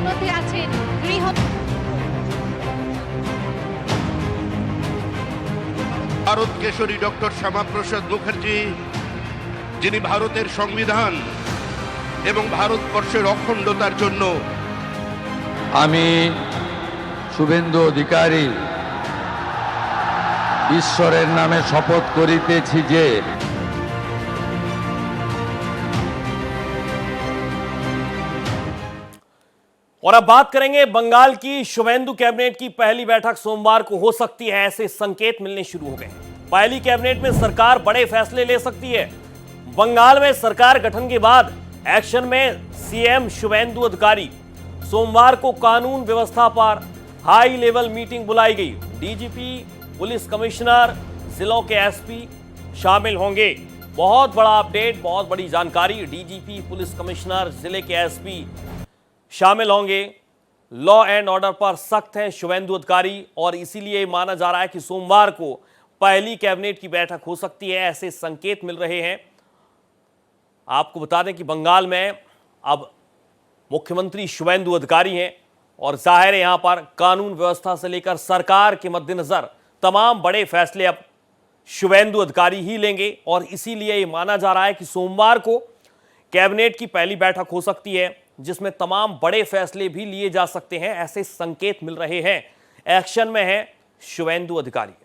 আমাদের মধ্যে আছেন গৃহ ভারত কেশরী ডক্টর শ্যামাপ্রসাদ মুখার্জি, যিনি ভারতের সংবিধান এবং ভারতবর্ষের অখণ্ডতার জন্য আমি শুভেন্দু অধিকারী ঈশ্বরের নামে শপথ করিতেছি যে और अब बात करेंगे बंगाल की। शुभेंदु कैबिनेट की पहली बैठक सोमवार को हो सकती है, ऐसे संकेत मिलने शुरू हो गए। पहली कैबिनेट में सरकार बड़े फैसले ले सकती है। बंगाल में सरकार गठन के बाद एक्शन में सीएम शुभेंदु अधिकारी। सोमवार को कानून व्यवस्था पर हाई लेवल मीटिंग बुलाई गई। डीजीपी, पुलिस कमिश्नर, जिलों के एसपी शामिल होंगे। बहुत बड़ा अपडेट, बहुत बड़ी जानकारी। डीजीपी, पुलिस कमिश्नर, जिले के एसपी शामिल होंगे। लॉ एंड ऑर्डर पर सख्त हैं शुभेंदु अधिकारी और इसीलिए माना जा रहा है कि सोमवार को पहली कैबिनेट की बैठक हो सकती है, ऐसे संकेत मिल रहे हैं। आपको बता दें कि बंगाल में अब मुख्यमंत्री शुभेंदु अधिकारी हैं और जाहिर है यहां पर कानून व्यवस्था से लेकर सरकार के मद्देनजर तमाम बड़े फैसले अब शुभेंदु अधिकारी ही लेंगे और इसीलिए यह माना जा रहा है कि सोमवार को कैबिनेट की पहली बैठक हो सकती है, जिसमें तमाम बड़े फैसले भी लिए जा सकते हैं, ऐसे संकेत मिल रहे हैं। एक्शन में है शुभेंदु अधिकारी।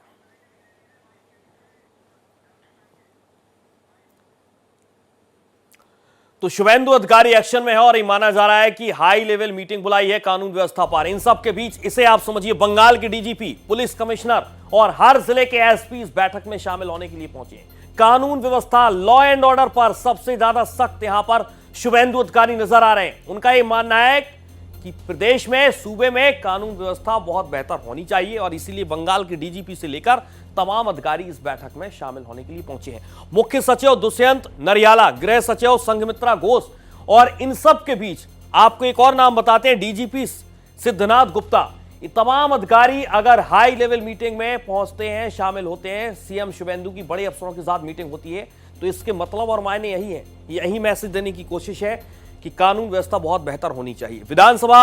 तो शुभेंदु अधिकारी एक्शन में है और ये माना जा रहा है कि हाई लेवल मीटिंग बुलाई है कानून व्यवस्था पर। इन सब के बीच इसे आप समझिए बंगाल के डीजीपी, पुलिस कमिश्नर और हर जिले के एसपी इस बैठक में शामिल होने के लिए पहुंचे। कानून व्यवस्था, लॉ एंड ऑर्डर पर सबसे ज्यादा सख्त यहां पर शुभेंदु अधिकारी नजर आ रहे हैं। उनका यह मानना है कि प्रदेश में, सूबे में कानून व्यवस्था बहुत बेहतर होनी चाहिए और इसीलिए बंगाल के डीजीपी से लेकर तमाम अधिकारी इस बैठक में शामिल होने के लिए पहुंचे हैं। मुख्य सचिव दुष्यंत नरियाला, गृह सचिव संघमित्रा घोष और इन सब के बीच आपको एक और नाम बताते हैं, डीजीपी सिद्धनाथ गुप्ता। ये तमाम अधिकारी अगर हाई लेवल मीटिंग में पहुंचते हैं, शामिल होते हैं, सीएम शुभेंदु की बड़े अफसरों के साथ मीटिंग होती है, तो इसके मतलब और मायने यही है, यही मैसेज देने की कोशिश है कि कानून व्यवस्था बहुत बेहतर होनी चाहिए। विधानसभा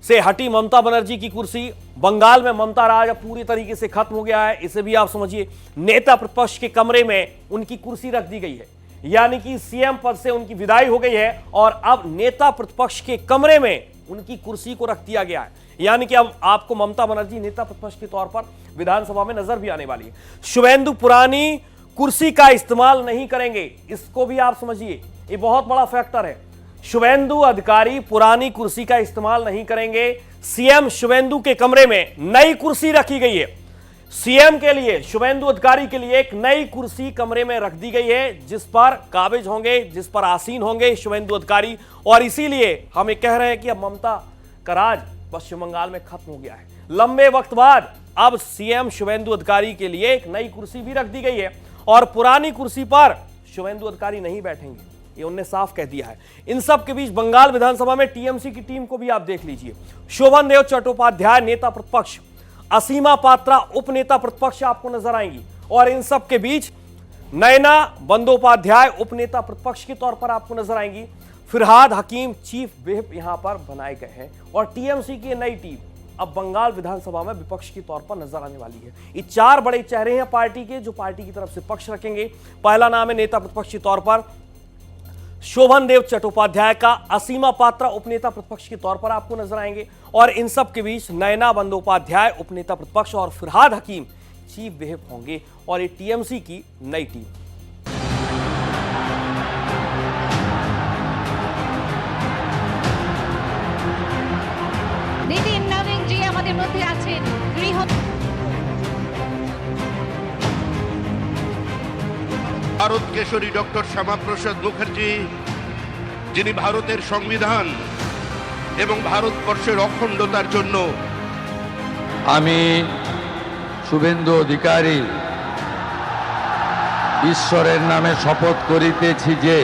से हटी ममता बनर्जी की कुर्सी, बंगाल में ममता राज अब पूरी तरीके से खत्म हो गया है, इसे भी आप समझिए। नेता प्रतिपक्ष के कमरे में उनकी कुर्सी रख दी गई है, यानी कि सीएम पद से उनकी विदाई हो गई है और अब नेता प्रतिपक्ष के कमरे में उनकी कुर्सी को रख दिया गया है, यानी कि अब आपको ममता बनर्जी नेता प्रतिपक्ष के तौर पर विधानसभा में नजर भी आने वाली है। शुभेंदु पुरानी कुर्सी का इस्तेमाल नहीं करेंगे, इसको भी आप समझिए, ये बहुत बड़ा फैक्टर है। शुभेंदु अधिकारी पुरानी कुर्सी का इस्तेमाल नहीं करेंगे। सीएम शुभेंदु के कमरे में नई कुर्सी रखी गई है। सीएम के लिए, शुभेंदु अधिकारी के लिए एक नई कुर्सी कमरे में रख दी गई है, जिस पर काबिज होंगे, जिस पर आसीन होंगे शुभेंदु अधिकारी। और इसीलिए हम ये कह रहे हैं कि अब ममता का राज पश्चिम बंगाल में खत्म हो गया है। लंबे वक्त बाद अब सीएम शुभेंदु अधिकारी के लिए एक नई कुर्सी भी रख दी गई है और पुरानी कुर्सी पर शुभेंदु अधिकारी नहीं बैठेंगे, ये उन्होंने साफ कह दिया है। इन सब के बीच बंगाल विधानसभा में टीएमसी की टीम को भी आप देख लीजिए। शोभन देव चट्टोपाध्याय नेता प्रतिपक्ष, असीमा पात्रा उपनेता प्रतिपक्ष आपको नजर आएंगी और इन सब के बीच नयना बंदोपाध्याय उपनेता प्रतिपक्ष के तौर पर आपको नजर आएंगी। फिरहाद हकीम चीफ व्हिप यहां पर बनाए गए हैं और टीएमसी की नई टीम अब बंगाल विधानसभा में विपक्ष के तौर पर नजर आने वाली है। ये चार बड़े चेहरे हैं पार्टी के, जो पार्टी की तरफ से पक्ष रखेंगे। पहला नाम है नेता प्रतिपक्ष के तौर पर शोभन देव चट्टोपाध्याय का, असीमा पात्रा उपनेता प्रतिपक्ष के तौर पर आपको नजर आएंगे और इन सब के बीच नयना बंदोपाध्याय उपनेता प्रतिपक्ष और फिरहाद हकीम चीफ व्हिप होंगे और ये टीएमसी की नई टीम। নিতিন নবীন জি আমাদের মধ্যে আছেন গৃহ ভারত কেশরী ডক্টর শ্যামাপ্রসাদ মুখার্জি, যিনি ভারতের সংবিধান এবং ভারতবর্ষের অখণ্ডতার জন্য আমি শুভেন্দু অধিকারী ঈশ্বরের নামে শপথ করিতেছি যে